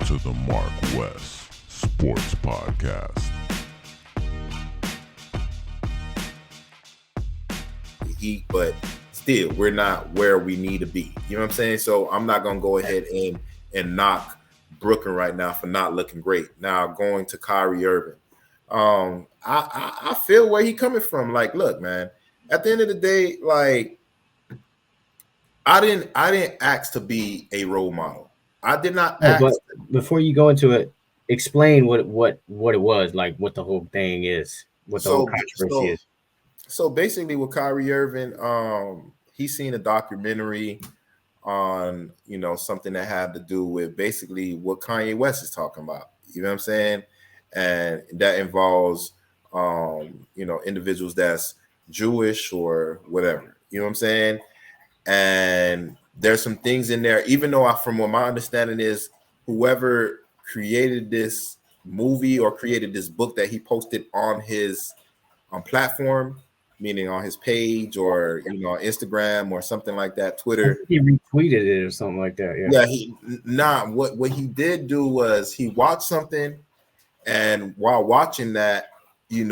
to the MarcWes Sports Podcast. But still, we're not where we need to be. You know what I'm saying? So I'm not going to go ahead and knock Brooklyn right now for not looking great. Now going to Kyrie Irving. I feel where he coming from. Like, look, man, at the end of the day, like, I didn't ask to be a role model. I did not ask. But before you go into it, explain what it was, like what the whole thing is, what the whole controversy is. So basically with Kyrie Irving, he's seen a documentary on, something that had to do with basically what Kanye West is talking about. You know what I'm saying? And that involves, individuals that's Jewish or whatever. You know what I'm saying? And there's some things in there, even though from what my understanding is, whoever created this movie or created this book that he posted on his platform, meaning on his page or Instagram or something like that, Twitter. He retweeted it or something like that. Yeah. What he did do was he watched something, and while watching that, he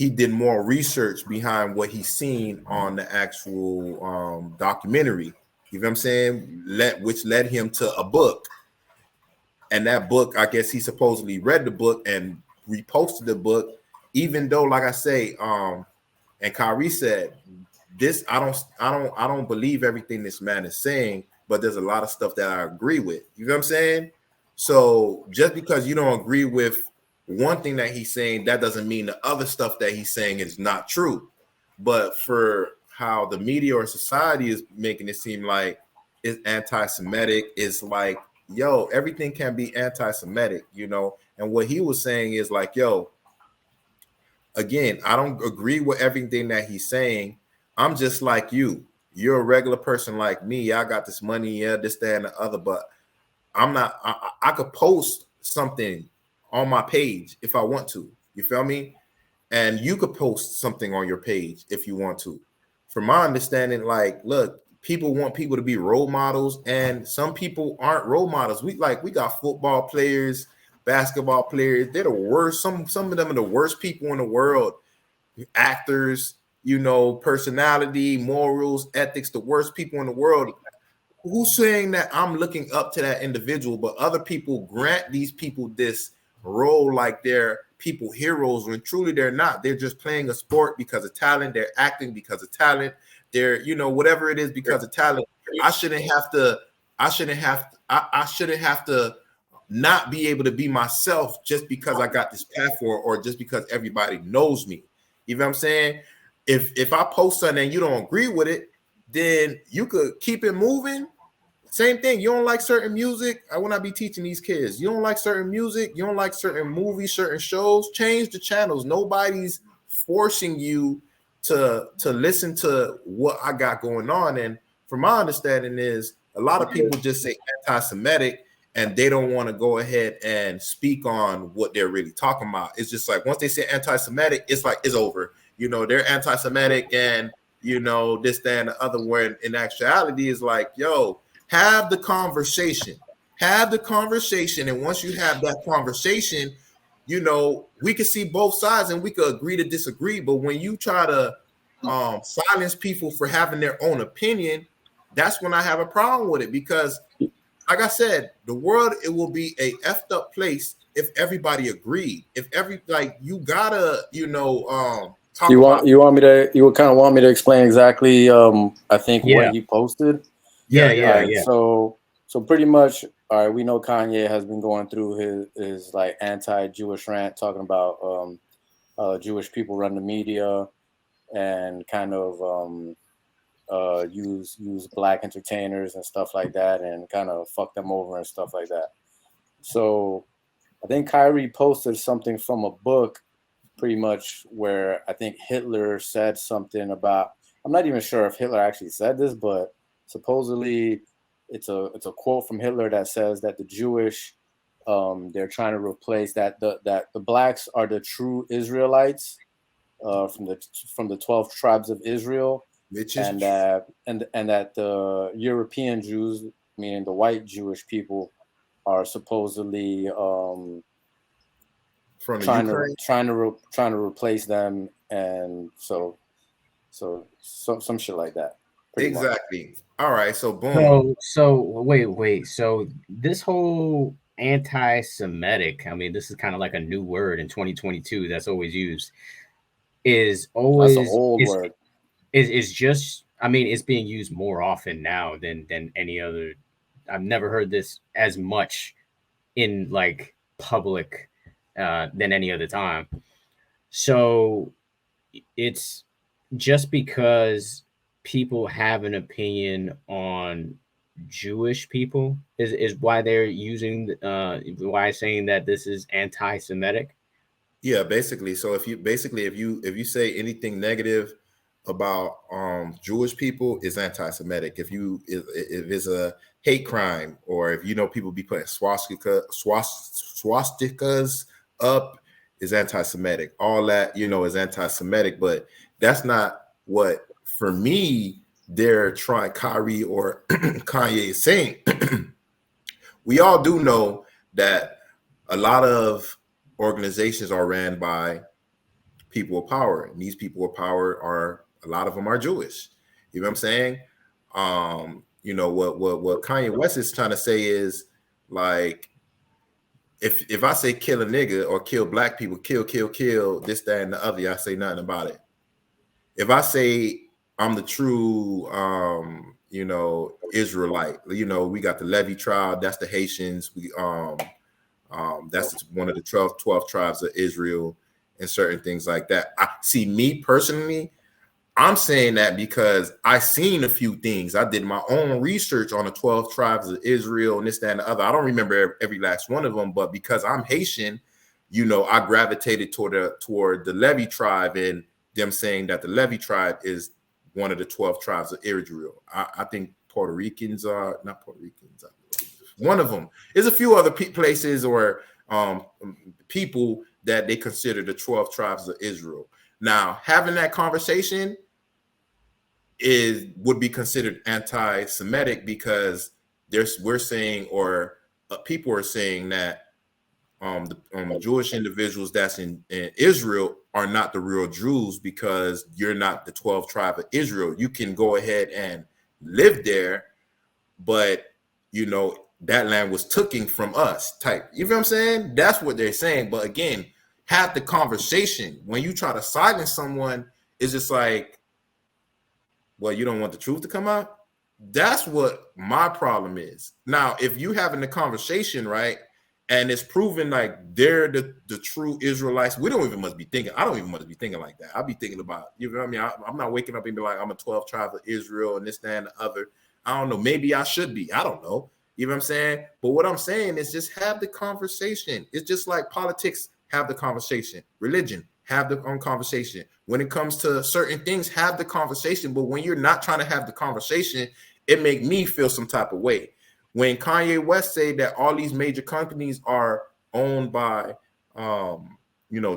did more research behind what he's seen on the actual documentary. You know what I'm saying? Which led him to a book. And that book, I guess he supposedly read the book and reposted the book, even though, like I say, and Kyrie said, this, I don't believe everything this man is saying, but there's a lot of stuff that I agree with. You know what I'm saying? So just because you don't agree with one thing that he's saying, that doesn't mean the other stuff that he's saying is not true. But for how the media or society is making it seem like it's anti-Semitic, it's like, yo, everything can be anti-Semitic, And what he was saying is like, yo, again, I don't agree with everything that he's saying. I'm just like you. You're a regular person like me. I got this money, this, that, and the other, but I'm not. I could post something on my page if I want to. You feel me? And you could post something on your page if you want to. From my understanding, like, look, people want people to be role models, and some people aren't role models. We got football players, basketball players. They're the worst. Some of them are the worst people in the world. Actors, personality, morals, ethics, the worst people in the world. Who's saying that I'm looking up to that individual, but other people grant these people this role like they're people heroes when truly they're not. They're just playing a sport because of talent. They're acting because of talent. They're, whatever it is because of talent. I shouldn't have to not be able to be myself just because I got this platform or just because everybody knows me. You know what I'm saying? If I post something and you don't agree with it, then you could keep it moving. Same thing. You don't like certain music. I will not be teaching these kids. You don't like certain music. You don't like certain movies, certain shows. Change the channels. Nobody's forcing you to listen to what I got going on. And from my understanding is a lot of people just say anti-Semitic and they don't want to go ahead and speak on what they're really talking about. It's just like once they say anti-Semitic, it's like it's over. They're anti-Semitic and this, that, and the other, where in actuality is like, yo, have the conversation. And once you have that conversation, we can see both sides and we could agree to disagree. But when you try to silence people for having their own opinion, that's when I have a problem with it. Because like I said, the world, it will be a effed up place if everybody agreed. You gotta, you would kind of want me to explain exactly I think what he posted. Yeah. So pretty much, all right, we know Kanye has been going through his like anti-Jewish rant, talking about Jewish people run the media and kind of use black entertainers and stuff like that and kind of fuck them over and stuff like that. So I think Kyrie posted something from a book pretty much where I think Hitler said something about, I'm not even sure if Hitler actually said this, but supposedly it's a quote from Hitler that says that the Jewish, they're trying to replace that the blacks are the true Israelites from the 12 tribes of Israel, and that the European Jews, meaning the white Jewish people, are supposedly from the trying Ukraine. to replace them, and so some shit like that. Exactly. All right. So boom. So wait. So this whole anti-Semitic, I mean, this is kind of like a new word in 2022 that's always used. Is That's an always old word. Is just, I mean, it's being used more often now than any other. I've never heard this as much in like public than any other time. So it's just because people have an opinion on Jewish people is why they're using why saying that this is anti-Semitic. Yeah, basically. So if you say anything negative about Jewish people, is anti-Semitic. If it's a hate crime, or if people be putting swastikas up, is anti-Semitic. All that is anti-Semitic, but that's not what, for me, they're trying, Kyrie or Kanye is saying. We all do know that a lot of organizations are ran by people of power, and these people of power are, a lot of them are Jewish. You know what I'm saying? What Kanye West is trying to say is, like, if I say kill a nigga or kill black people, kill this, that, and the other, I say nothing about it. If I say I'm the true Israelite, we got the Levi tribe, that's the Haitians, that's one of the 12 tribes of Israel, and certain things like that. I see, me personally, I'm saying that because I seen a few things. I did my own research on the 12 tribes of Israel and this, that, and the other. I don't remember every last one of them, but because I'm Haitian, I gravitated toward the Levi tribe, and them saying that the Levi tribe is one of the 12 tribes of Israel. I think Puerto Ricans are not Puerto Ricans. One of them. There's a few other places or people that they consider the 12 tribes of Israel. Now, having that conversation would be considered anti-Semitic, because we're saying, or people are saying that the Jewish individuals that's in Israel are not the real Jews, because you're not the 12 tribe of Israel. You can go ahead and live there, but that land was taken from us type. You know what I'm saying? That's what they're saying. But again, have the conversation. When you try to silence someone, it's just like, well, you don't want the truth to come out. That's what my problem is. Now, if you having the conversation, right, and it's proven like they're the true Israelites, I don't even must be thinking like that. I'll be thinking about, you know what I mean? I'm not waking up and be like, I'm a 12 tribe of Israel and this, that, and the other. I don't know. Maybe I should be. I don't know. You know what I'm saying? But what I'm saying is, just have the conversation. It's just like politics, have the conversation. Religion, have the conversation. When it comes to certain things, have the conversation. But when you're not trying to have the conversation, it make me feel some type of way. When Kanye West say that all these major companies are owned by,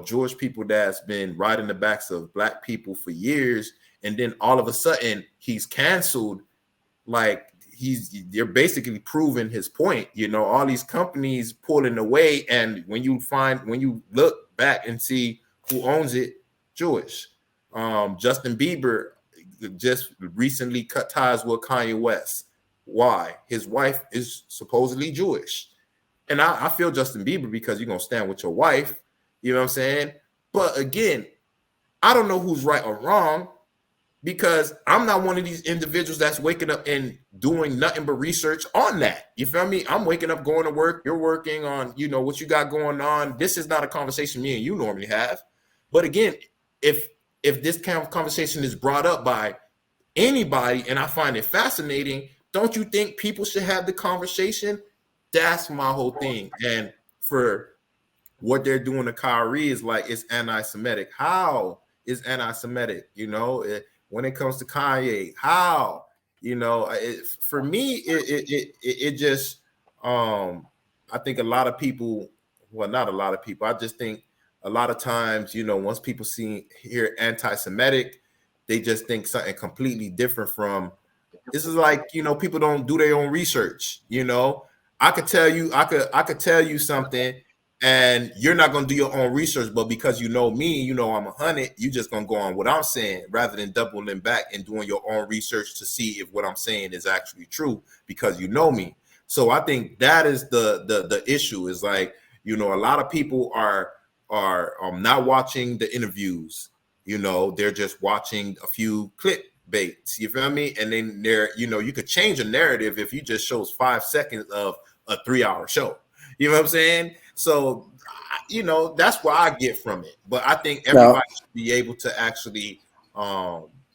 Jewish people that's been riding the backs of black people for years, and then all of a sudden he's canceled, like, they're basically proving his point. All these companies pulling away, and when you look back and see who owns it, Jewish. Justin Bieber just recently cut ties with Kanye West. Why? His wife is supposedly Jewish. And I feel Justin Bieber, because you're going to stand with your wife. You know what I'm saying? But again, I don't know who's right or wrong, because I'm not one of these individuals that's waking up and doing nothing but research on that. You feel me? I'm waking up, going to work. You're working on, what you got going on. This is not a conversation me and you normally have. But again, if this kind of conversation is brought up by anybody and I find it fascinating, don't you think people should have the conversation? That's my whole thing. And for what they're doing to Kyrie is like, it's anti-Semitic. How is anti-Semitic? When it comes to Kanye, how? For me, it just, I think a lot of people, well, not a lot of people, I just think a lot of times, once people hear anti-Semitic, they just think something completely different from. This is like, people don't do their own research. I could tell you something, and you're not gonna do your own research, but because you know me, you know I'm 100, you just gonna go on what I'm saying rather than doubling back and doing your own research to see if what I'm saying is actually true because you know me. So I think that is the issue is like, you know, a lot of people are not watching the interviews, you know, they're just watching a few clickbaits, you feel me? And then you know, you could change a narrative if you just shows 5 seconds of a 3-hour show. You know what I'm saying? So, you know, that's what I get from it. But I think everybody should be able to actually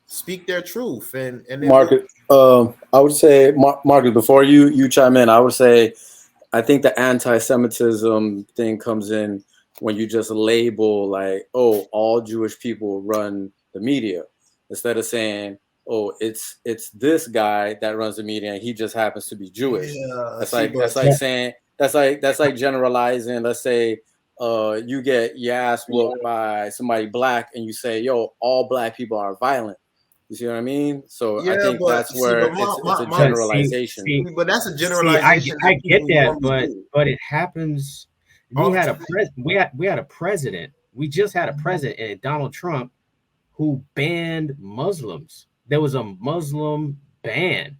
speak their truth. And Marcus, I would say, Marcus, before you chime in, I would say, I think the anti-Semitism thing comes in when you just label like, oh, all Jewish people run the media, instead of saying, oh, it's this guy that runs the media and he just happens to be Jewish. Yeah, that's like generalizing. Let's say you get your ass whooped by somebody black and you say, yo, all black people are violent. You see what I mean? So I think that's where it's a generalization. But that's a generalization. I get that, but it happens. We had a president. We just had a president, Donald Trump, who banned Muslims. There was a Muslim ban.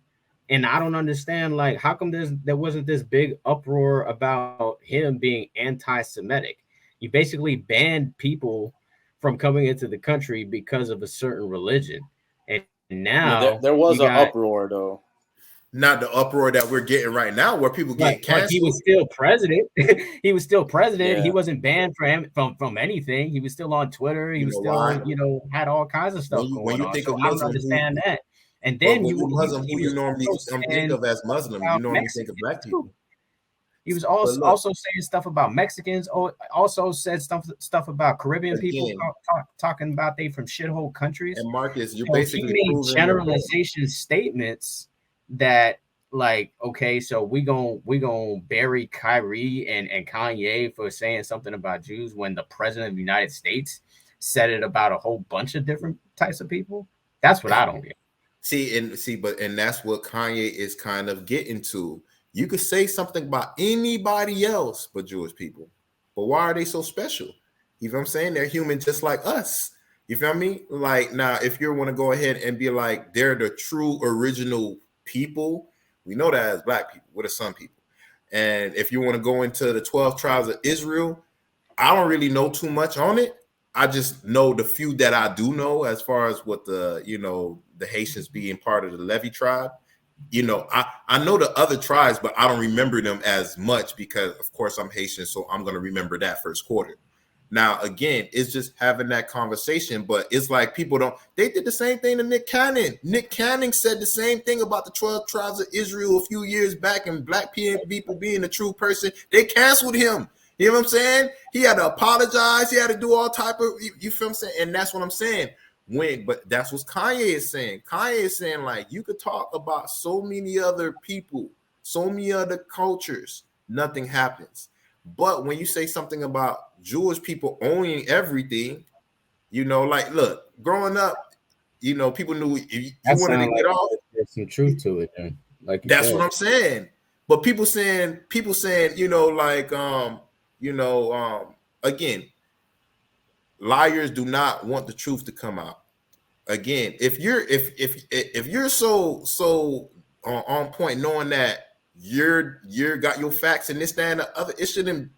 And I don't understand, like, how come there wasn't this big uproar about him being anti-Semitic? You basically banned people from coming into the country because of a certain religion. And now there was an uproar, though. Not the uproar that we're getting right now, where people get canceled. Like he was still president. He was still president. Yeah. He wasn't banned from anything. He was still on Twitter. He was still, you know, had all kinds of stuff going on. So I don't understand that. And then you normally think of as Muslim. You normally think of black people. He was also saying stuff about Mexicans. Also said stuff about Caribbean people, talking about they from shithole countries. And Marcus, you're basically he made generalization statements that, like, okay, so we gonna bury Kyrie and Kanye for saying something about Jews when the president of the United States said it about a whole bunch of different types of people. That's what I don't get. And that's what Kanye is kind of getting to. You could say something about anybody else but Jewish people, but why are they so special? You know what I'm saying? They're human just like us. You feel me? Like, now, if you want to go ahead and be like, they're the true original people, we know that as black people. What are some people? And if you want to go into the 12 tribes of Israel, I don't really know too much on it. I just know the few that I do know, as far as what the Haitians being part of the Levi tribe. You know, I know the other tribes, but I don't remember them as much because, of course, I'm Haitian, so I'm going to remember that first quarter. Now, again, it's just having that conversation, but it's like they did the same thing to Nick Cannon. Nick Cannon said the same thing about the 12 tribes of Israel a few years back, and black people being a true person. They canceled him. You know what I'm saying? He had to apologize. He had to do all type of, you feel what I'm saying? And that's what I'm saying. But that's what Kanye is saying. Kanye is saying, like, you could talk about so many other people, so many other cultures, nothing happens. But when you say something about Jewish people owning everything, you know, like, look, growing up, you know, people knew if you wanted to get off. There's some truth to it, then. Like that's what I'm saying. But people saying, you know, like, again, liars do not want the truth to come out. Again, if you're so on point, knowing that you're got your facts and this, that, and the other, it shouldn't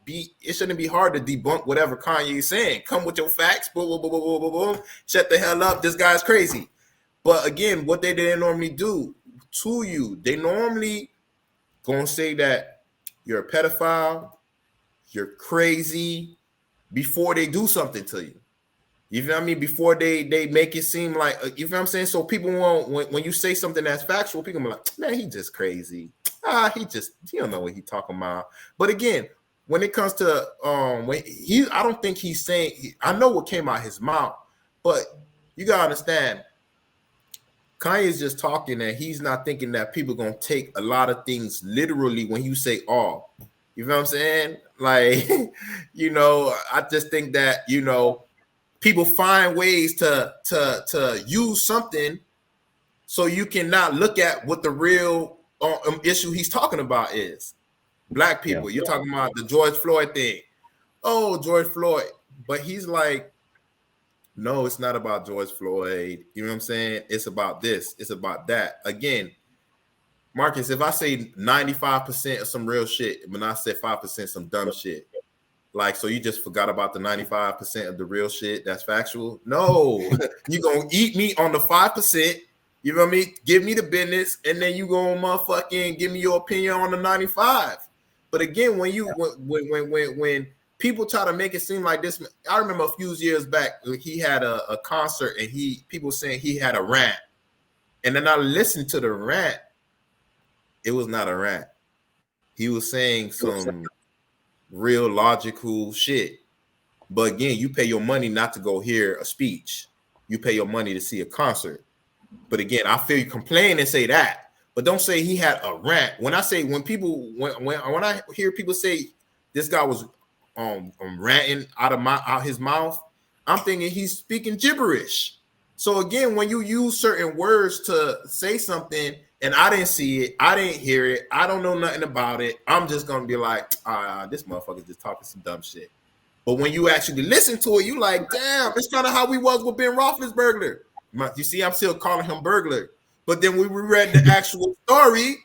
be hard to debunk whatever Kanye is saying. Come with your facts, boom, boom, boom, boom, boom, boom. Shut the hell up. This guy's crazy. But again, what they didn't normally do to you, they normally gonna say that you're a pedophile, you're crazy, before they do something to you. You feel what I mean? Before they make it seem like, you feel what I'm saying? So people won't, when you say something that's factual, people are like, man, he just crazy. He don't know what he talking about. But again, when it comes to I don't think he's saying, I know what came out his mouth, but you gotta understand, Kanye is just talking, and he's not thinking that people gonna take a lot of things literally when you say all. You know what I'm saying? Like, you know, I just think that, you know, people find ways to use something so you cannot look at what the real issue he's talking about is. Black people. You're talking about the George Floyd thing. Oh, George Floyd. But he's like, no, it's not about George Floyd. You know what I'm saying? It's about this. It's about that. Again, Marcus, if I say 95% of some real shit, when I said 5% some dumb shit, like, so you just forgot about the 95% of the real shit that's factual? No, you're going to eat me on the 5%. You know what I mean? Give me the business, and then you go motherfucking give me your opinion on the 95. But again, when people try to make it seem like this, I remember a few years back, he had a concert, and people saying he had a rant. And then I listened to the rant. It was not a rant. He was saying some real logical shit. But again, you pay your money not to go hear a speech. You pay your money to see a concert. But again, I feel you complain and say that, but don't say he had a rant. When I hear people say this guy was ranting out his mouth, I'm thinking he's speaking gibberish. So again, when you use certain words to say something and I didn't see it, I didn't hear it, I don't know nothing about it, I'm just gonna be like, this motherfucker just talking some dumb shit. But when you actually listen to it, you like, damn, it's kind of how we was with Ben Roethlisberger. You see, I'm still calling him burglar. But then when we read the actual story,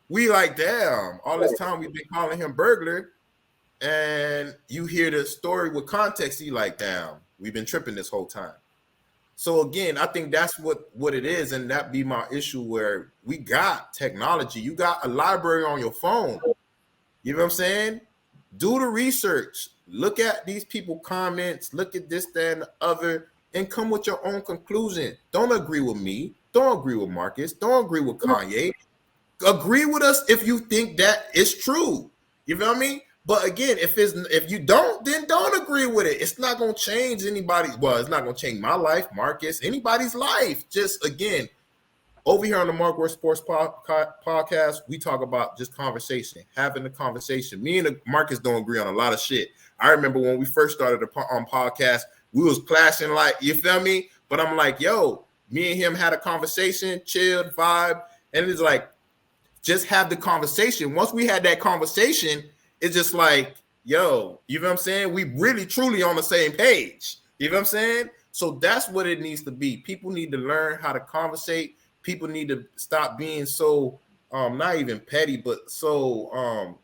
we like, damn, all this time we've been calling him burglar. And you hear the story with context, you like, damn, we've been tripping this whole time. So again, I think that's what it is, and that be my issue where we got technology. You got a library on your phone. You know what I'm saying? Do the research. Look at these people comments. Look at this, that, and the other, and come with your own conclusion. Don't agree with me. Don't agree with Marcus. Don't agree with Kanye. Agree with us if you think that it's true. You know what I mean? But again, if you don't, then don't agree with it. It's not gonna change anybody. Well, it's not gonna change my life, Marcus, anybody's life. Just again, over here on the MarcWes Sports Podcast, we talk about just conversation, having a conversation. Me and Marcus don't agree on a lot of shit. I remember when we first started on podcast, we was clashing, like, you feel me? But I'm like, yo, me and him had a conversation, chilled, vibe, and it's like, just have the conversation. Once we had that conversation, it's just like, yo, you know what I'm saying? We really, truly on the same page. You know what I'm saying? So that's what it needs to be. People need to learn how to conversate. People need to stop being so, not even petty, but so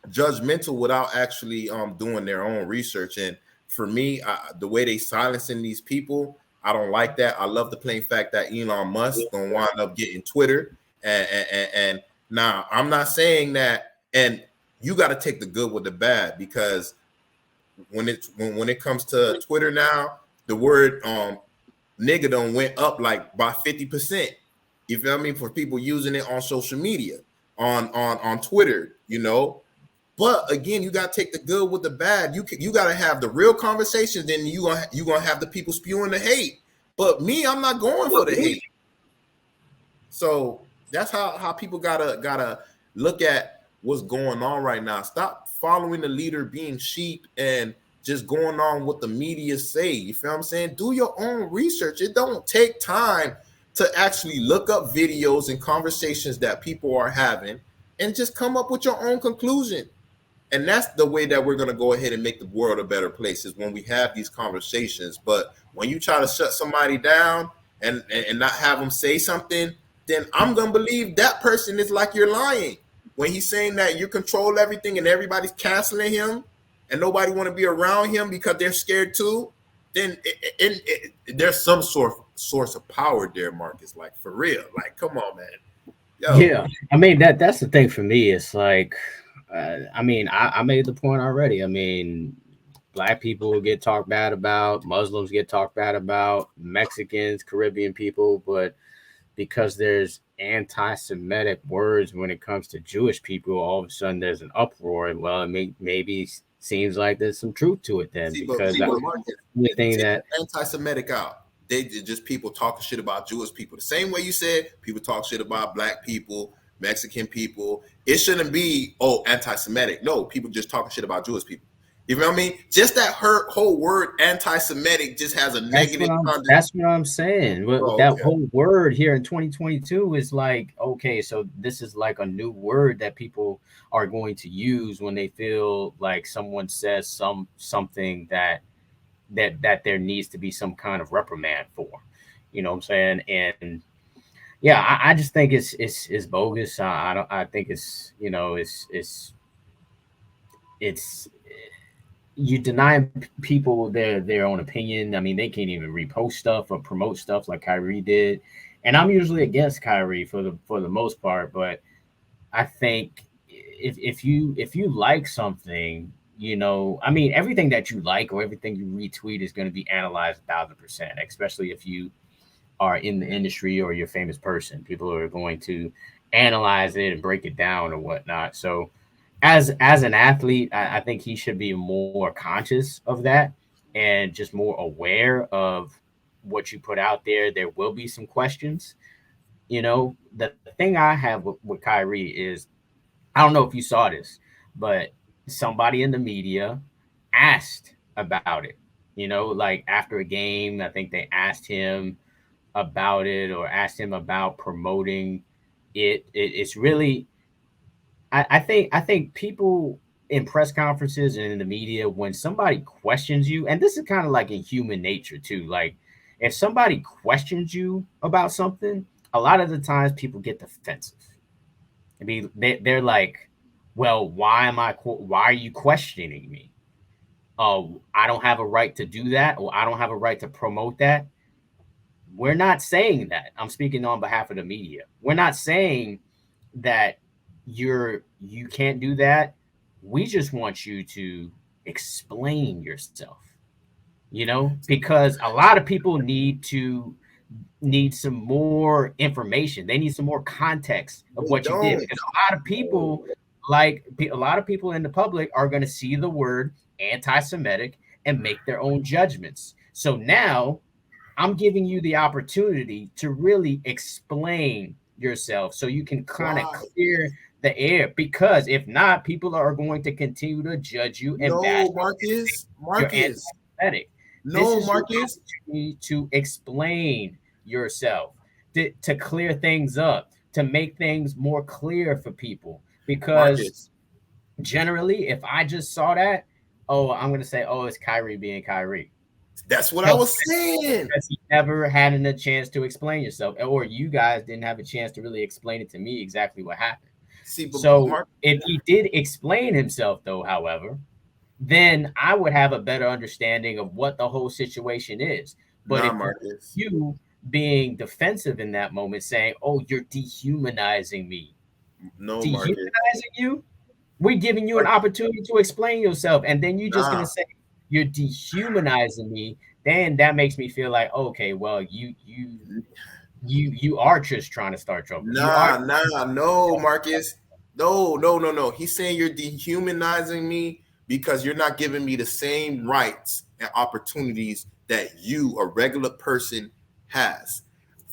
judgmental without actually doing their own research. And for me, the way they silencing these people, I don't like that. I love the plain fact that Elon Musk gonna wind up getting Twitter. And now I'm not saying that, and you got to take the good with the bad, because when it comes to Twitter now, the word nigga done went up like by 50%. You feel me? For people using it on social media, on Twitter, you know. But again, you got to take the good with the bad. You got to have the real conversations, then you gonna have the people spewing the hate. But me, I'm not going for the hate. So that's how people gotta look at what's going on right now. Stop following the leader, being sheep, and just going on what the media say. You feel what I'm saying? Do your own research. It don't take time to actually look up videos and conversations that people are having and just come up with your own conclusion. And that's the way that we're going to go ahead and make the world a better place, is when we have these conversations. But when you try to shut somebody down and not have them say something, then I'm going to believe that person is like you're lying. When he's saying that you control everything and everybody's canceling him and nobody want to be around him because they're scared too, then there's some source of power there, Marcus. Like, for real. Like, come on, man. Yo. Yeah. I mean, that's the thing for me. It's like, I made the point already. I mean, Black people get talked bad about, Muslims get talked bad about, Mexicans, Caribbean people, but because there's anti-Semitic words when it comes to Jewish people, all of a sudden there's an uproar. And well, it maybe seems like there's some truth to it then, because the thing that anti-Semitic out, they just people talking shit about Jewish people. The same way you said people talk shit about Black people, Mexican people. It shouldn't be anti-Semitic. No, people just talking shit about Jewish people. You know what I mean? Just that whole word anti-Semitic just has a negative connotation. That's what I'm saying. That okay. whole word here in 2022 is like, okay, so this is like a new word that people are going to use when they feel like someone says something that there needs to be some kind of reprimand for. You know what I'm saying? And yeah, I just think it's bogus. I think it's, you know, it's you deny people their own opinion. I mean, they can't even repost stuff or promote stuff like Kyrie did. And I'm usually against Kyrie for the most part, but I think if you like something, you know, I mean, everything that you like or everything you retweet is going to be analyzed 1,000%, especially if you are in the industry or you're a famous person. People are going to analyze it and break it down or whatnot. So as an athlete, I think he should be more conscious of that and just more aware of what you put out there. There will be some questions. You know, the thing I have with Kyrie is, I don't know if you saw this, but somebody in the media asked about it. You know, like after a game, I think they asked him about it or asked him about promoting it. It's really, I think people in press conferences and in the media, when somebody questions you, and this is kind of like in human nature too, like if somebody questions you about something, a lot of the times people get defensive. I mean, they're like, well, why are you questioning me? I don't have a right to do that, or I don't have a right to promote that. We're not saying that. I'm speaking on behalf of the media. We're not saying that you can't do that. We just want you to explain yourself, you know, because a lot of people need some more information. They need some more context of what you did, because a lot of people, like a lot of people in the public, are going to see the word anti-Semitic and make their own judgments. So now I'm giving you the opportunity to really explain yourself so you can kind of clear the air, because if not, people are going to continue to judge you and bash Marcus. you're anti-Semitic. No, this is Marcus. Your opportunity to explain yourself, to clear things up, to make things more clear for people. Because Marcus, generally, if I just saw that, I'm going to say, it's Kyrie being Kyrie. That's what I was saying. Because he never had a chance to explain yourself, or you guys didn't have a chance to really explain it to me exactly what happened. If he did explain himself, though, however, then I would have a better understanding of what the whole situation is. But if you being defensive in that moment, saying, you're dehumanizing me. Dehumanizing you? We're giving you an opportunity to explain yourself, and then you're just going to say, you're dehumanizing me. Then that makes me feel like, okay, well, you are just trying to start trouble. No, Marcus. No. He's saying you're dehumanizing me because you're not giving me the same rights and opportunities that you, a regular person, has.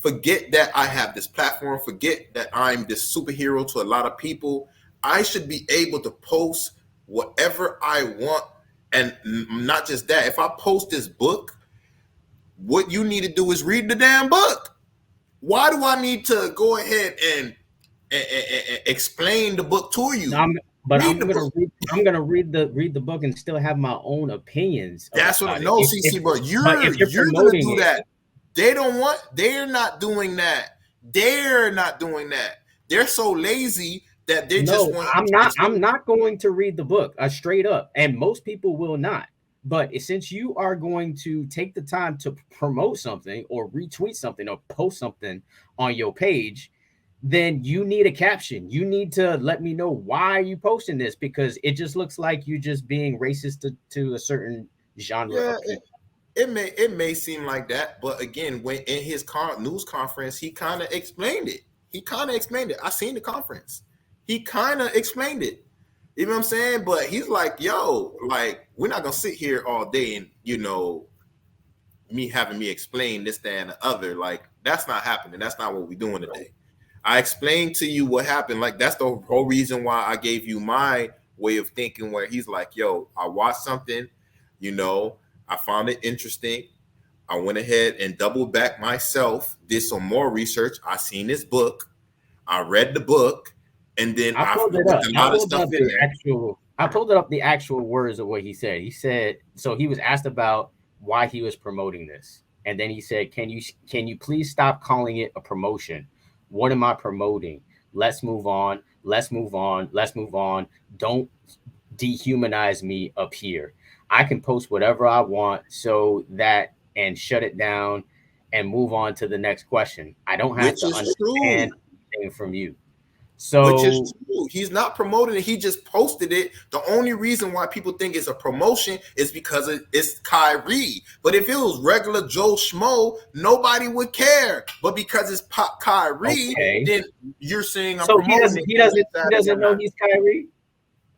Forget that I have this platform. Forget that I'm this superhero to a lot of people. I should be able to post whatever I want. And not just that, if I post this book, what you need to do is read the damn book. Why do I need to go ahead and explain the book to you? I'm gonna read the book and still have my own opinions. That's what I know, CC. But you're gonna do that. They don't want. They're not doing that. They're not doing that. They're so lazy that they just want. I'm not going to read the book straight up, and most people will not. But since you are going to take the time to promote something or retweet something or post something on your page, then you need a caption. You need to let me know why are you posting this, because it just looks like you just being racist to a certain genre. Yeah, it may seem like that, but again, when in his news conference, he kind of explained it. I seen the conference. He kind of explained it. You know what I'm saying? But he's like, yo, like, we're not going to sit here all day and, having me explain this, that, and the other. Like, that's not happening. That's not what we're doing today. I explained to you what happened. Like, that's the whole reason why I gave you my way of thinking where he's like, yo, I watched something, you know, I found it interesting. I went ahead and doubled back myself, did some more research. I seen this book. I read the book, and then I pulled it up. a lot of stuff in there. I pulled up the actual words of what he said. He said, so he was asked about why he was promoting this. And then he said, can you please stop calling it a promotion? What am I promoting? Let's move on. Let's move on. Let's move on. Don't dehumanize me up here. I can post whatever I want so that and shut it down and move on to the next question. I don't have to understand anything from you. So, which is true. He's not promoting it. He just posted it. The only reason why people think it's a promotion is because it's Kyrie. But if it was regular Joe Schmo, nobody would care. But because it's Kyrie, then you're saying I'm promoting. He doesn't know he's Kyrie.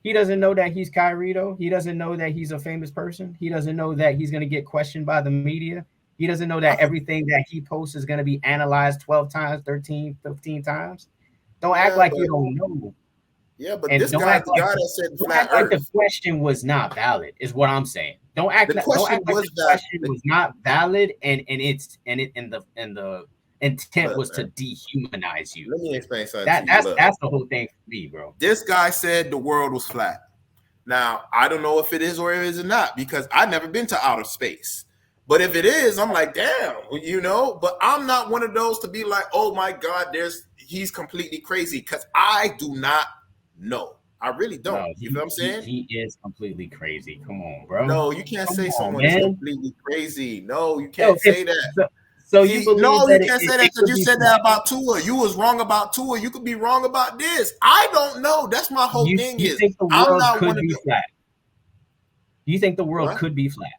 He doesn't know that he's Kyrie, though. He doesn't know that he's a famous person. He doesn't know that he's going to get questioned by the media. He doesn't know that everything that he posts is going to be analyzed 12 times, 13, 15 times. Don't act like you don't know. Yeah, but this guy's the guy that said flat Earth. The question was not valid, is what I'm saying. Don't act like the question was not valid, and the intent was to dehumanize you. Let me explain something. That's the whole thing for me, bro. This guy said the world was flat. Now, I don't know if it is or it is not, because I've never been to outer space. But if it is, I'm like, damn, you know. But I'm not one of those to be like, oh my God, he's completely crazy, because I do not know. I really don't. No, you know what I'm saying? He is completely crazy. Come on, bro. No, you can't say someone is completely crazy. No, you can't say that. So you believe you can't say that because you said that about Tua. You was wrong about Tua. You could be wrong about this. I don't know. That's my whole thing. You think the world could be flat? Do you think the world could be flat?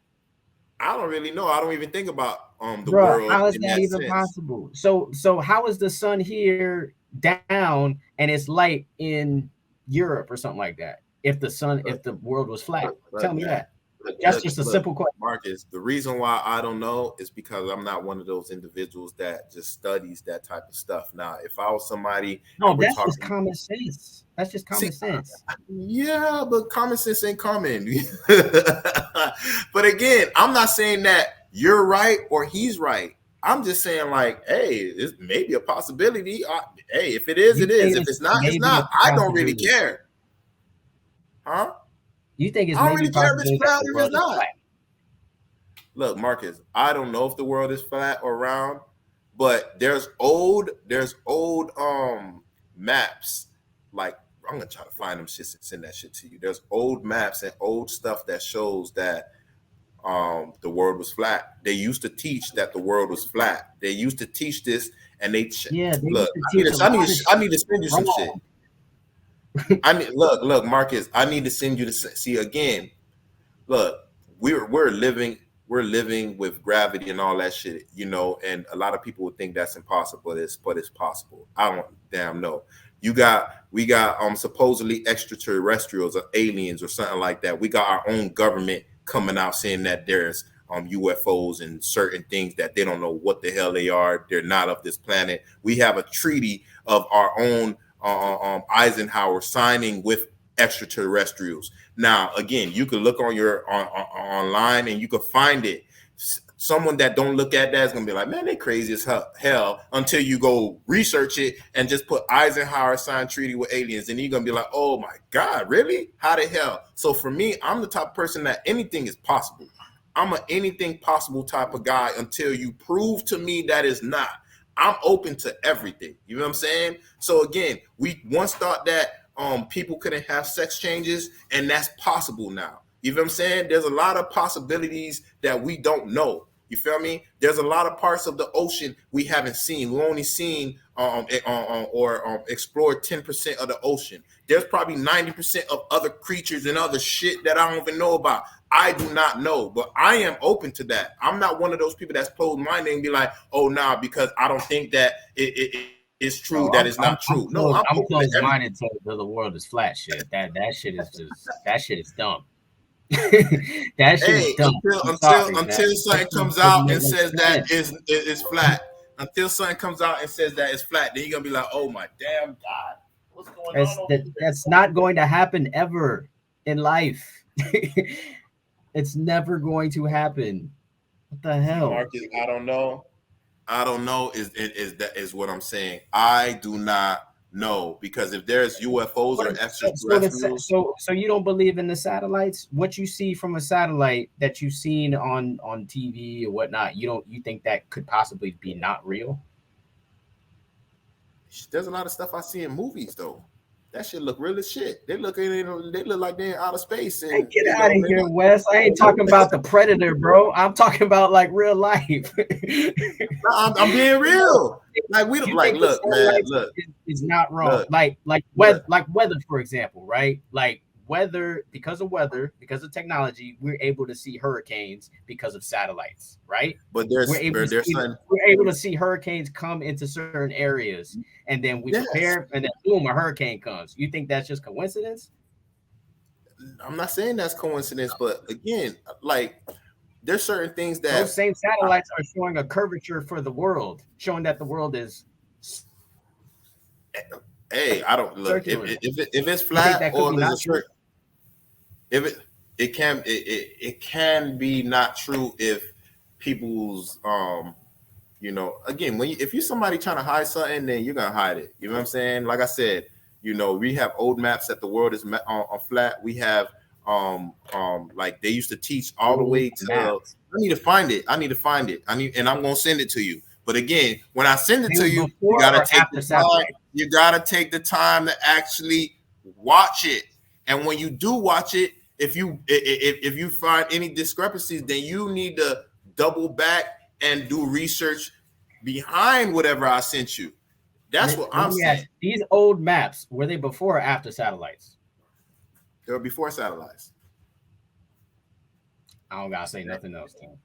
I don't really know. I don't even think about the world. How is that even possible? So how is the sun here down and it's light in Europe or something like that? If the world was flat, tell me that. That's just a simple question. Marcus, the reason why I don't know is because I'm not one of those individuals that just studies that type of stuff. Now, if I was somebody... No, that's just common sense. That's just common sense. Yeah, but common sense ain't common. But again, I'm not saying that you're right or he's right. I'm just saying, like, hey, it's maybe a possibility. Hey, if it is, it is. If it's not, it's not. I don't really care. Huh? You think it's I don't maybe really care if it's flat or it's not. Flat. Look, Marcus, I don't know if the world is flat or round, but there's old maps. Like, I'm gonna try to find them shit and send that shit to you. There's old maps and old stuff that shows that the world was flat. They used to teach that the world was flat. They used to teach this, and look. I need to send you some shit. Look, Marcus. I need to send you to see again. Look, we're living with gravity and all that shit, you know. And a lot of people would think that's impossible, but it's possible. I don't damn know. We got supposedly extraterrestrials or aliens or something like that. We got our own government coming out saying that there's UFOs and certain things that they don't know what the hell they are. They're not of this planet. We have a treaty of our own. Eisenhower signing with extraterrestrials. Now, again, you can look on your online and you can find it. Someone that don't look at that is gonna be like, man, they crazy as hell until you go research it and just put Eisenhower signed treaty with aliens, and you're gonna be like, oh my God, really? How the hell? So for me, I'm the type of person that anything is possible. I'm an anything possible type of guy until you prove to me that it's not. I'm open to everything. You know what I'm saying? So again, we once thought that people couldn't have sex changes, and that's possible now. You know what I'm saying? There's a lot of possibilities that we don't know. You feel me? There's a lot of parts of the ocean we haven't seen. We only seen or explored 10% of the ocean. There's probably 90% of other creatures and other shit that I don't even know about. I do not know, but I am open to that. I'm not one of those people that's closed minded and be like, oh, nah, because I don't think that it's true, that it's not true. I'm closed minded to the world is flat shit. That shit is dumb. That shit is dumb. Until something comes out and says that it's flat. Until something comes out and says that it's flat, then you're gonna be like, oh my damn God, what's going on? That's not going to happen ever. in life. It's never going to happen. What the hell? Marcus, I don't know. Is what I'm saying. I do not know, because if there's UFOs or extraterrestrials, so you don't believe in the satellites? What you see from a satellite that you've seen on TV or whatnot, you think that could possibly be not real? there's a lot of stuff I see in movies though. That shit look real as shit. They look like they're in outer space. And hey, get out of here, Wes. I ain't talking about the Predator, bro. I'm talking about like real life. I'm being real. Like we don't like. Look, man. Look, it's not wrong. Look, like weather, for example, right? Like because of technology, we're able to see hurricanes because of satellites, right? But we're able to see hurricanes come into certain areas, and then we prepare, and then boom, a hurricane comes. You think that's just coincidence? I'm not saying that's coincidence, but again, like there's certain things that those same satellites are showing a curvature for the world, showing that the world is. Hey, I don't look if it's flat or there's a certain. If it can be not true if people's again, if you're somebody trying to hide something, then you're gonna hide it. You know what I'm saying? Like I said, we have old maps that the world is on flat. We have like they used to teach all the way to. I need to find it. And I'm gonna send it to you. But again, when I send it to you, you gotta take the time. You gotta take the time to actually watch it. And when you do watch it, if you find any discrepancies, then you need to double back and do research behind whatever I sent you. That's what I'm saying. These old maps, were they before or after satellites? They were before satellites. I don't gotta say nothing else, Tim.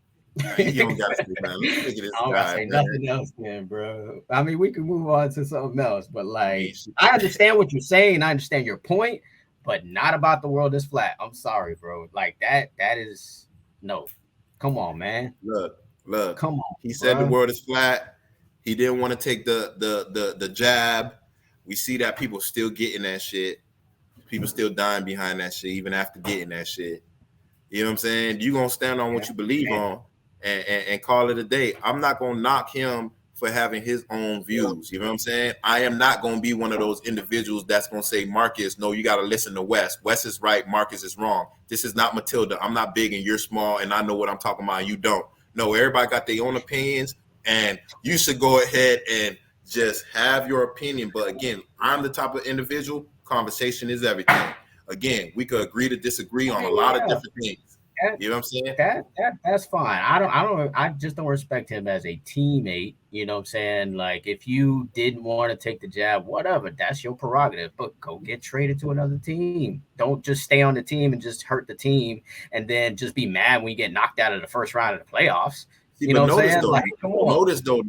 You don't gotta say, man. Let's look at this I don't gotta say nothing else, man, bro. I mean, we can move on to something else, but like, I understand what you're saying. I understand your point, but not about the world is flat. I'm sorry, bro. Like that is no. Come on, man. Look. Come on. He said the world is flat. He didn't want to take the jab. We see that people still getting that shit. People still dying behind that shit, even after getting that shit. You know what I'm saying? You gonna stand on what you believe on and call it a day. I'm not gonna knock him for having his own views. You know what I'm saying? I am not going to be one of those individuals that's going to say, Marcus, no, you got to listen to Wes. Wes is right. Marcus is wrong. This is not Matilda. I'm not big and you're small and I know what I'm talking about and you don't. No, everybody got their own opinions and you should go ahead and just have your opinion. But again, I'm the type of individual, conversation is everything. Again, we could agree to disagree on a lot of different things. You know what I'm saying? That's fine. I just don't respect him as a teammate. You know what I'm saying? Like if you didn't want to take the jab, whatever, that's your prerogative. But go get traded to another team. Don't just stay on the team and just hurt the team and then just be mad when you get knocked out of the first round of the playoffs. You know what I'm saying? Like, come on. Notice though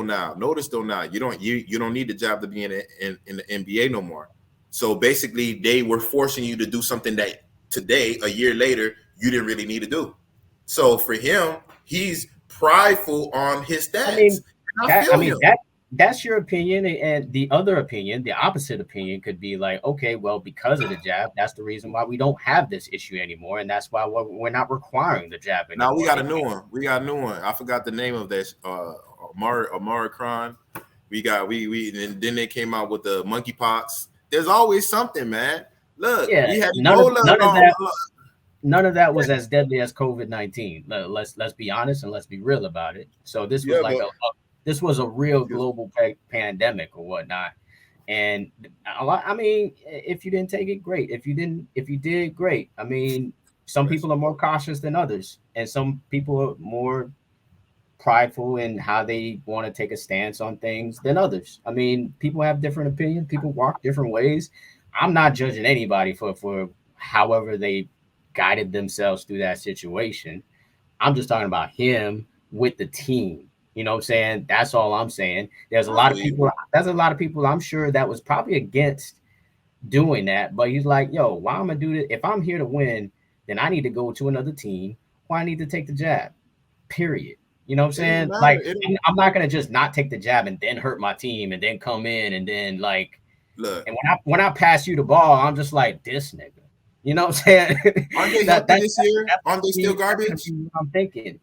now. You don't need the jab to be in the NBA no more. So basically they were forcing you to do something that today, a year later, you didn't really need to do. So for him, he's prideful on his stats. That's your opinion. And the other opinion, the opposite opinion could be like, okay, well, because of the jab, that's the reason why we don't have this issue anymore. And that's why we're not requiring the jab anymore. Now we got a new one. I forgot the name of this. Omicron. And then they came out with the monkeypox. There's always something, man. Look, we had none of that was as deadly as COVID-19. Let's be honest and let's be real about it. So this was this was a real global pandemic or whatnot. And if you didn't take it, great. If you did, great. I mean, some people are more cautious than others, and some people are more prideful in how they want to take a stance on things than others. I mean, people have different opinions. People walk different ways. I'm not judging anybody for however they guided themselves through that situation. I'm just talking about him with the team. You know what I'm saying? That's all I'm saying. There's a lot of people I'm sure that was probably against doing that, but he's like, yo, why am I do this? If I'm here to win, then I need to go to another team. Why I need to take the jab? Period. You know what I'm saying? Like, I'm not gonna just not take the jab and then hurt my team and then come in and then like look. And when I pass you the ball, I'm just like, this nigga. You know what I'm saying? Aren't they healthy this year? Aren't they still garbage? I'm thinking.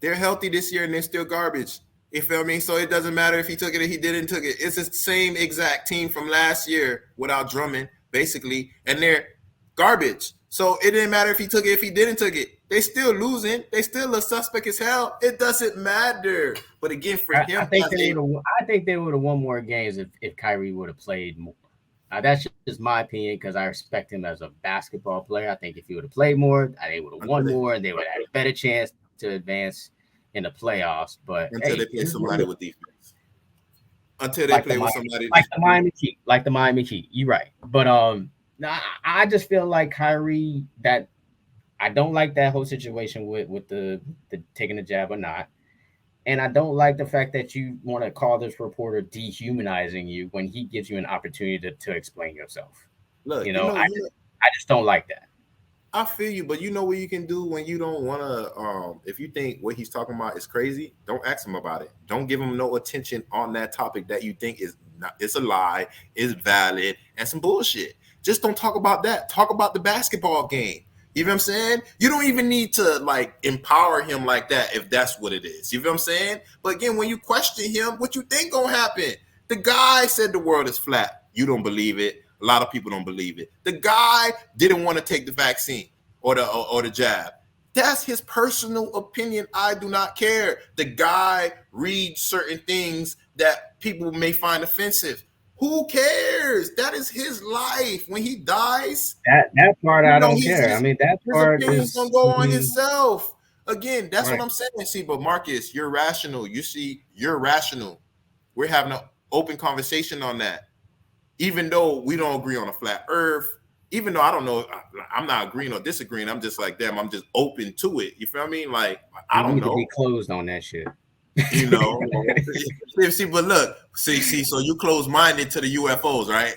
They're healthy this year and they're still garbage. You feel me? So it doesn't matter if he took it or he didn't took it. It's the same exact team from last year without Drummond, basically, and they're garbage. So it didn't matter if he took it, if he didn't took it. They still losing. They still a suspect as hell. It doesn't matter. But again, for him, I think they would have won more games if Kyrie would have played more. That's just my opinion because I respect him as a basketball player. I think if he would have played more, they would have won more, and they would have had a better chance to advance in the playoffs. But until they play somebody with defense, until they play with somebody like the Miami Heat, you're right. But I just feel like Kyrie, that I don't like that whole situation with the taking the jab or not. And I don't like the fact that you want to call this reporter dehumanizing you when he gives you an opportunity to explain yourself. Look, I just don't like that. I feel you, but you know what you can do when you don't want to. If you think what he's talking about is crazy, don't ask him about it. Don't give him no attention on that topic that you think is not. It's a lie, is valid, and some bullshit. Just don't talk about that. Talk about the basketball game. You know what I'm saying? You don't even need to like empower him like that if that's what it is. You know what I'm saying? But again, when you question him, what you think gonna happen? The guy said the world is flat. You don't believe it. A lot of people don't believe it. The guy didn't want to take the vaccine or the jab. That's his personal opinion. I do not care. The guy reads certain things that people may find offensive. Who cares? That is his life. When he dies, that part I don't care. I mean, that part is gonna go on himself. Again, that's what I'm saying. See, but Marcus, you're rational. You see, you're rational. We're having an open conversation on that. Even though we don't agree on a flat earth, even though I don't know, I'm not agreeing or disagreeing. I'm just like, damn, I'm just open to it. You feel me? Like, I don't know. Be closed on that shit. You know, see, but look, see, so you close-minded to the UFOs, right?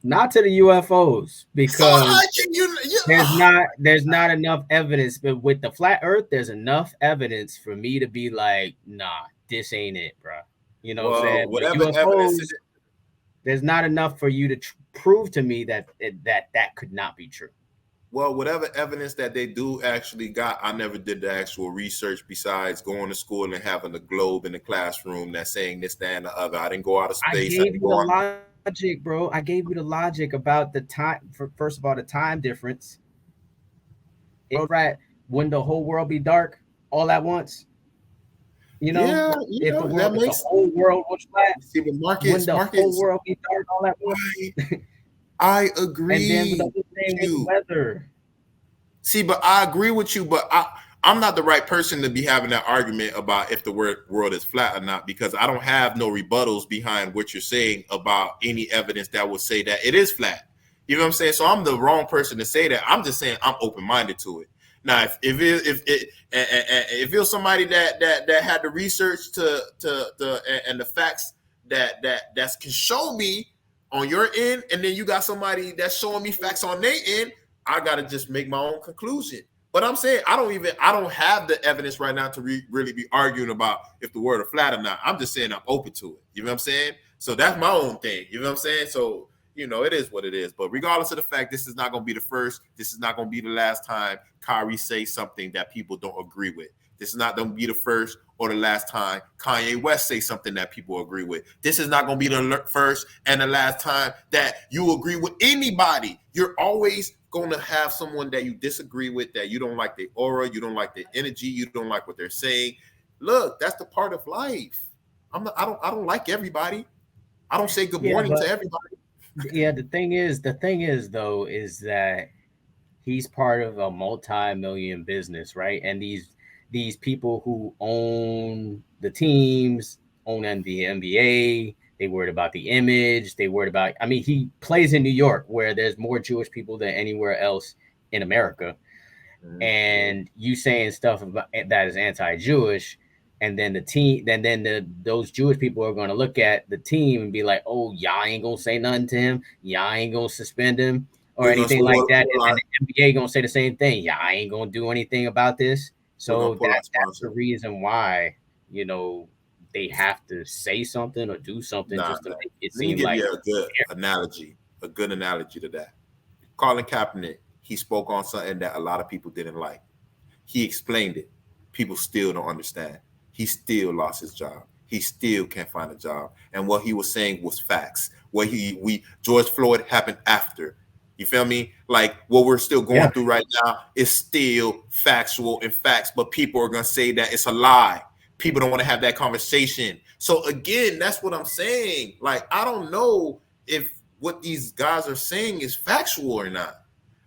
Not to the UFOs because there's not enough evidence. But with the flat Earth, there's enough evidence for me to be like, nah, this ain't it, bro. You know what I'm saying? Whatever UFOs, evidence is it? There's not enough for you to prove to me that could not be true. Well, whatever evidence that they do actually got, I never did the actual research besides going to school and having a globe in the classroom that's saying this, that, and the other. I didn't go out of space. I gave you the logic, bro. I gave you the logic about the time. First of all, the time difference. Right, when the whole world be dark all at once. You know, if the whole world was flat, see, but Marcus, whole world be dark all at once. I agree. And then the thing with weather. See, but I agree with you, but I'm not the right person to be having that argument about if the world is flat or not, because I don't have no rebuttals behind what you're saying about any evidence that would say that it is flat. You know what I'm saying? So I'm the wrong person to say that. I'm just saying I'm open-minded to it. Now, if it was somebody that had the research to and the facts that can show me on your end, and then you got somebody that's showing me facts on their end, I gotta just make my own conclusion. But I'm saying I don't have the evidence right now to really be arguing about if the world is flat or not. I'm just saying I'm open to it. You know what I'm saying? So that's my own thing. You know what I'm saying? So it is what it is. But regardless of the fact, this is not going to be the first. This is not going to be the last time Kyrie says something that people don't agree with. This is not going to be the first or the last time Kanye West say something that people agree with. This is not going to be the first and the last time that you agree with anybody. You're always going to have someone that you disagree with, that you don't like their aura, you don't like their energy, you don't like what they're saying. Look, that's the part of life. I don't like everybody. I don't say good morning to everybody. Yeah, the thing is though, is that he's part of a multi-million business, right? And these people who own the teams, own the NBA, they worried about the image, he plays in New York where there's more Jewish people than anywhere else in America. Mm-hmm. And you saying stuff about that is anti-Jewish, and then those Jewish people are going to look at the team and be like, oh, y'all ain't going to say nothing to him. Y'all ain't going to suspend him or anything like that. And the NBA going to say the same thing. Y'all ain't going to do anything about this. So that's the reason why, they have to say something or do something just to make it seem like a good analogy to that. Colin Kaepernick he spoke on something that a lot of people didn't like. He explained it. People still don't understand. He still lost his job. He still can't find a job. And what he was saying was facts. What George Floyd happened after. You feel me? Like what we're still going through right now is still factual and facts, but people are going to say that it's a lie. People don't want to have that conversation. So again, that's what I'm saying. Like, I don't know if what these guys are saying is factual or not.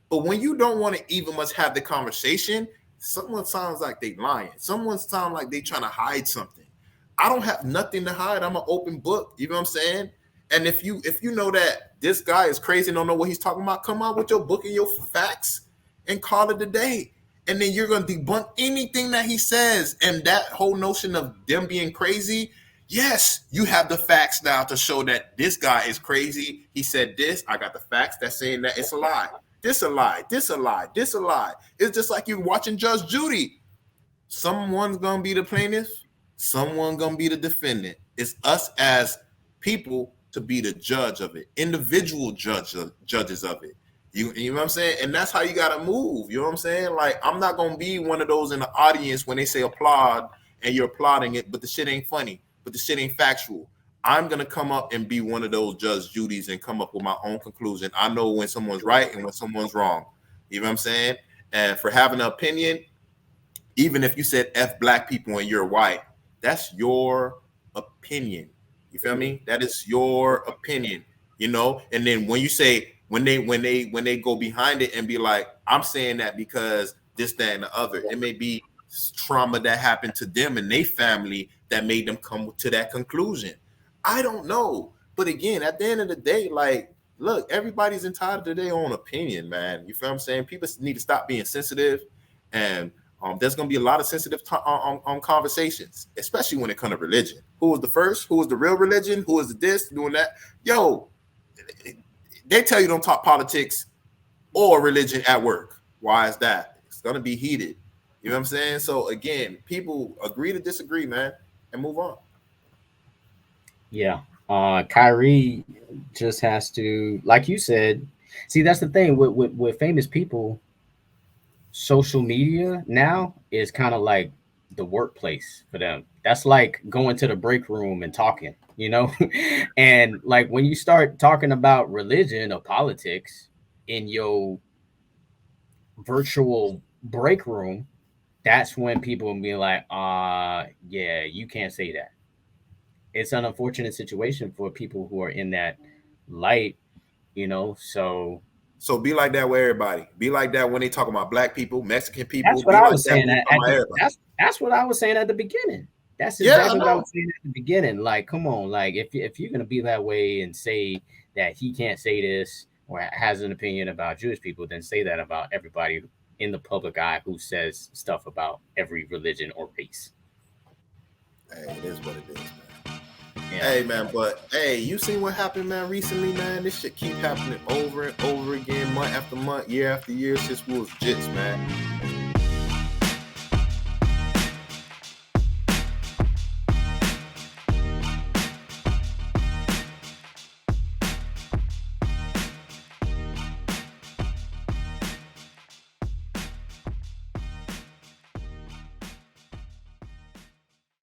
But when you don't want to even much have the conversation, someone sounds like they lying. Someone sounds like they trying to hide something. I don't have nothing to hide. I'm an open book. You know what I'm saying? And if you know that this guy is crazy and don't know what he's talking about, come out with your book and your facts and call it a day. And then you're going to debunk anything that he says. And that whole notion of them being crazy, yes, you have the facts now to show that this guy is crazy. He said this. I got the facts that's saying that it's a lie. This a lie. This a lie. This a lie. It's just like you're watching Judge Judy. Someone's going to be the plaintiff. Someone going to be the defendant. It's us as people to be the judge of it, individual judges of it. You know what I'm saying? And that's how you got to move. You know what I'm saying? Like, I'm not going to be one of those in the audience when they say applaud and you're applauding it, but the shit ain't funny, but the shit ain't factual. I'm going to come up and be one of those Judge Judys and come up with my own conclusion. I know when someone's right and when someone's wrong. You know what I'm saying? And for having an opinion, even if you said F black people and you're white, that's your opinion. You feel me? That is your opinion, you know? And then when you say, when they go behind it and be like, I'm saying that because this, that, and the other, it may be trauma that happened to them and their family that made them come to that conclusion. I don't know. But again, at the end of the day, like, look, everybody's entitled to their own opinion, man. You feel what I'm saying? People need to stop being sensitive. And there's going to be a lot of sensitive on conversations, especially when it comes to religion. Who was the first? Who was the real religion? Who was the this, doing that? Yo, they tell you don't talk politics or religion at work. Why is that? It's going to be heated. You know what I'm saying? So, again, people agree to disagree, man, and move on. Yeah. Kyrie just has to, like you said, see, that's the thing with famous people. Social media now is kind of like the workplace for them. That's like going to the break room and talking, you know? And like when you start talking about religion or politics in your virtual break room, that's when people will be like, yeah, you can't say that. It's an unfortunate situation for people who are in that light, you know? So be like that with everybody. Be like that when they talk about black people, Mexican people. That's what I was saying. That's what I was saying at the beginning. That's exactly what I was saying at the beginning. Like, come on, like if you're gonna be that way and say that he can't say this or has an opinion about Jewish people, then say that about everybody in the public eye who says stuff about every religion or race. Hey, it is what it is, man. Yeah. Hey, man, but hey, you seen what happened, man, recently, man? This shit keep happening over and over again, month after month, year after year, since we was jits, man.